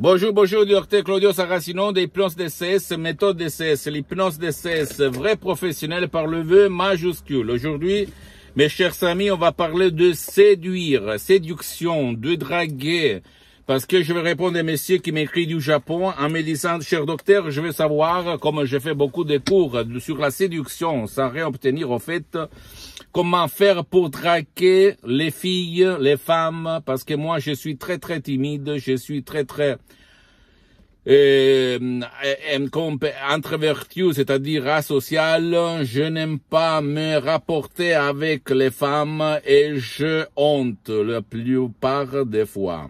Bonjour, bonjour, docteur Claudio Saracino d'hypnose DCS, méthode DCS, l'hypnose DCS, vrai professionnel par le vœu majuscule. Aujourd'hui, mes chers amis, on va parler de séduire, séduction, de draguer. Parce que je vais répondre à messieurs qui m'écrit du Japon en me disant, cher docteur, je veux savoir, comme je fais beaucoup de cours sur la séduction, sans rien obtenir au fait, comment faire pour draguer les filles, les femmes, parce que moi je suis très timide, je suis très introverti, c'est-à-dire asocial, je n'aime pas me rapporter avec les femmes et je honte la plupart des fois.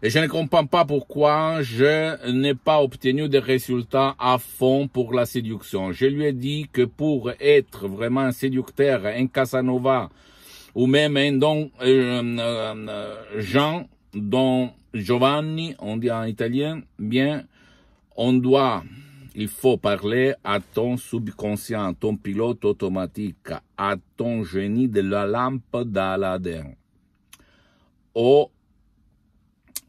Et je ne comprends pas pourquoi je n'ai pas obtenu des résultats à fond pour la séduction. Je lui ai dit que pour être vraiment un séducteur, un Casanova, ou même un Don Giovanni, on dit en italien, bien, il faut parler à ton subconscient, ton pilote automatique, à ton génie de la lampe d'Aladin.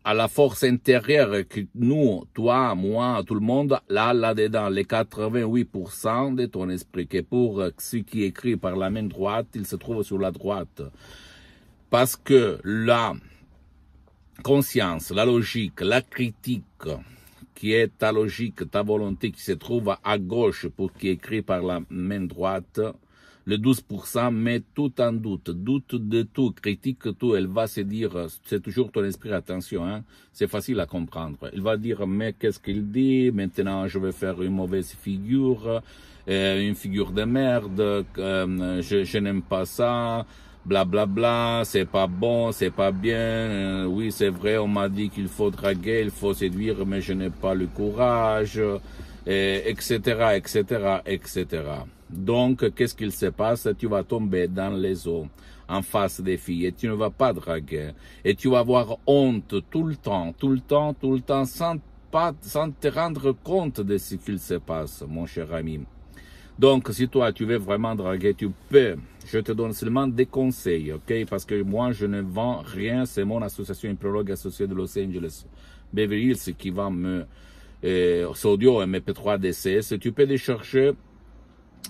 À la force intérieure que nous, toi, moi, tout le monde, là-dedans, les 88% de ton esprit, que pour ce qui est écrit par la main droite, il se trouve sur la droite. Parce que la conscience, la logique, la critique, qui est ta logique, ta volonté, qui se trouve à gauche pour qui est écrit par la main droite, le 12% met tout en doute de tout, critique tout, elle va se dire, c'est toujours ton esprit, attention, hein, c'est facile à comprendre. Il va dire, mais qu'est-ce qu'il dit, maintenant je vais faire une mauvaise figure, une figure de merde, je n'aime pas ça, blablabla, c'est pas bon, c'est pas bien, oui c'est vrai, on m'a dit qu'il faut draguer, il faut séduire, mais je n'ai pas le courage, etc., etc., etc. Donc, qu'est-ce qu'il se passe? Tu vas tomber dans les eaux, en face des filles, et tu ne vas pas draguer. Et tu vas avoir honte tout le temps, sans te rendre compte de ce qu'il se passe, mon cher ami. Donc, si toi, tu veux vraiment draguer, tu peux. Je te donne seulement des conseils, ok? Parce que moi, je ne vends rien. C'est mon association hypnologue associée de Los Angeles, Beverly Hills, qui vend audio MP3 DCS. Tu peux les chercher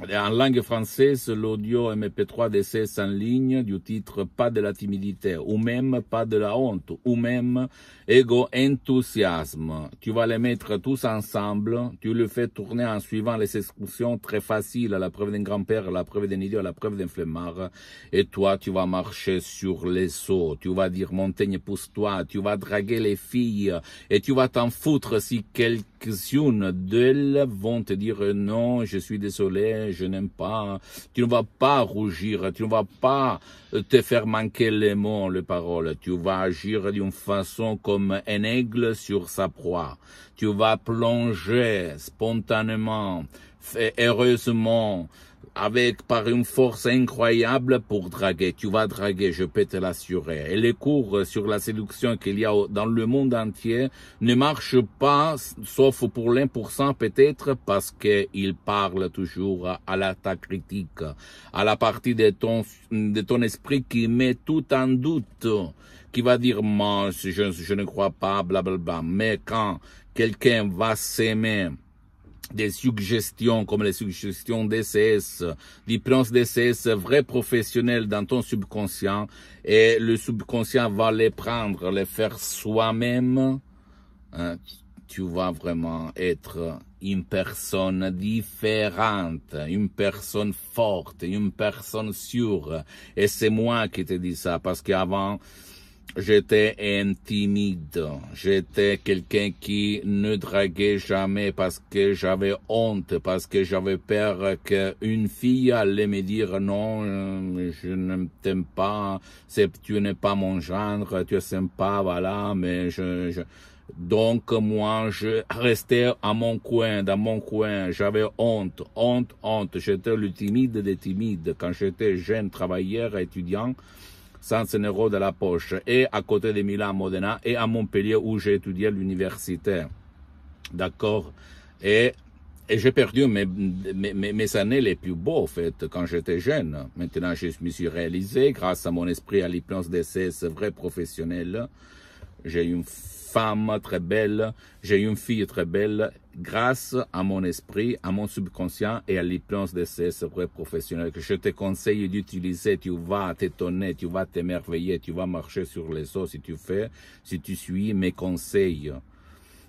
en langue française, l'audio MP3 DCS en ligne du titre Pas de la timidité, ou même Pas de la honte, ou même Ego enthousiasme. Tu vas les mettre tous ensemble, tu le fais tourner en suivant les instructions très faciles, à la preuve d'un grand-père, à la preuve d'un idiot, à la preuve d'un flemmard, et toi tu vas marcher sur les eaux, tu vas dire montagne pousse-toi, tu vas draguer les filles, et tu vas t'en foutre si quelques-unes d'elles vont te dire non, je suis désolé, je n'aime pas, tu ne vas pas rougir, tu ne vas pas te faire manquer les mots, les paroles, tu vas agir d'une façon comme un aigle sur sa proie, tu vas plonger spontanément, heureusement, par une force incroyable pour draguer. Tu vas draguer, je peux te l'assurer. Et les cours sur la séduction qu'il y a dans le monde entier ne marchent pas, sauf pour l'1% peut-être, parce qu'ils parlent toujours à ta critique, à la partie de ton esprit qui met tout en doute, qui va dire, moi, je ne crois pas, blablabla. Mais quand quelqu'un va s'aimer, des suggestions comme les suggestions DCS, d'hypnose DCS, vrai professionnel dans ton subconscient, et le subconscient va les prendre, les faire soi-même, hein, tu vas vraiment être une personne différente, une personne forte, une personne sûre. Et c'est moi qui te dis ça, parce qu'avant, j'étais timide, j'étais quelqu'un qui ne draguait jamais parce que j'avais honte, parce que j'avais peur qu'une fille allait me dire non, je ne t'aime pas, tu n'es pas mon genre, tu es sympa, voilà, mais donc moi je restais à mon coin, dans mon coin, j'avais honte, j'étais le timide des timides quand j'étais jeune travailleur, étudiant, 100 € de la poche, et à côté de Milan, Modena, et à Montpellier où j'ai étudié à l'université. D'accord? Et j'ai perdu mes années les plus beaux, en fait, quand j'étais jeune. Maintenant, je me suis réalisé, grâce à mon esprit à l'hypnose DCS, vrai professionnel, j'ai une femme très belle, j'ai une fille très belle, grâce à mon esprit, à mon subconscient et à l'hypnose DCS vrai professionnel que je te conseille d'utiliser. Tu vas t'étonner, tu vas t'émerveiller, tu vas marcher sur les os si tu suis mes conseils.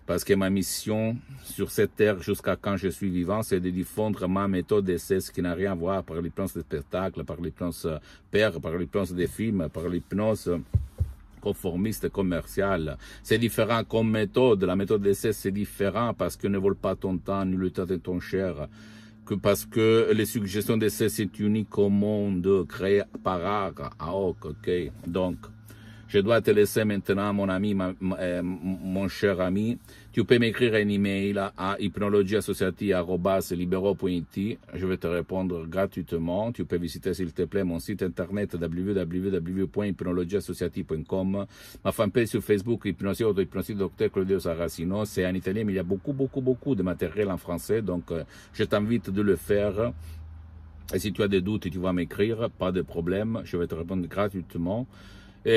Parce que ma mission sur cette terre, jusqu'à quand je suis vivant, c'est de diffondre ma méthode DCS qui n'a rien à voir par l'hypnose des spectacles, par l'hypnose père, par l'hypnose des films, par l'hypnose conformiste commercial. C'est différent comme méthode. La méthode d'essai, c'est différent parce que ne vole pas ton temps ni le temps de ton cher. Parce que les suggestions d'essai, c'est unique au monde créé par hoc, ok? Donc, je dois te laisser maintenant, mon ami, mon cher ami. Tu peux m'écrire un email à hypnologieassociative@libero.it. Je vais te répondre gratuitement. Tu peux visiter, s'il te plaît, mon site internet www.hypnologieassociative.com. Ma fanpage sur Facebook, Hypnosie Dr Claudio Saracino. C'est en italien, mais il y a beaucoup de matériel en français. Donc, je t'invite de le faire. Et si tu as des doutes, tu vas m'écrire. Pas de problème. Je vais te répondre gratuitement.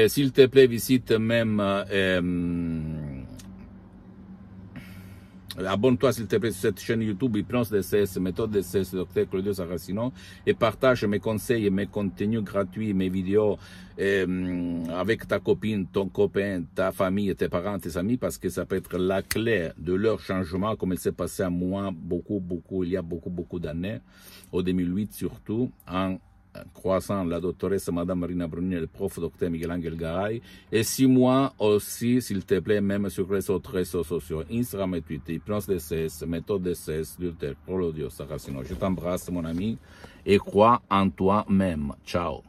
S'il te plaît, visite même, abonne-toi s'il te plaît sur cette chaîne YouTube Hypnose DCS, méthode DCS, Dr Claudio Saracino, et partage mes conseils et mes contenus gratuits, mes vidéos avec ta copine, ton copain, ta famille, tes parents, tes amis, parce que ça peut être la clé de leur changement, comme il s'est passé à moi il y a beaucoup d'années, au 2008 surtout, en croissant la doctoresse Madame Marina Bruni et le prof Dr Miguel Angel Garay, et 6 mois aussi, s'il te plaît, même sur les autres réseaux sociaux, Instagram et Twitter, Hypnose DCS, méthode DCS, Dr Claudio Saracino. Je t'embrasse, mon ami, et crois en toi-même. Ciao.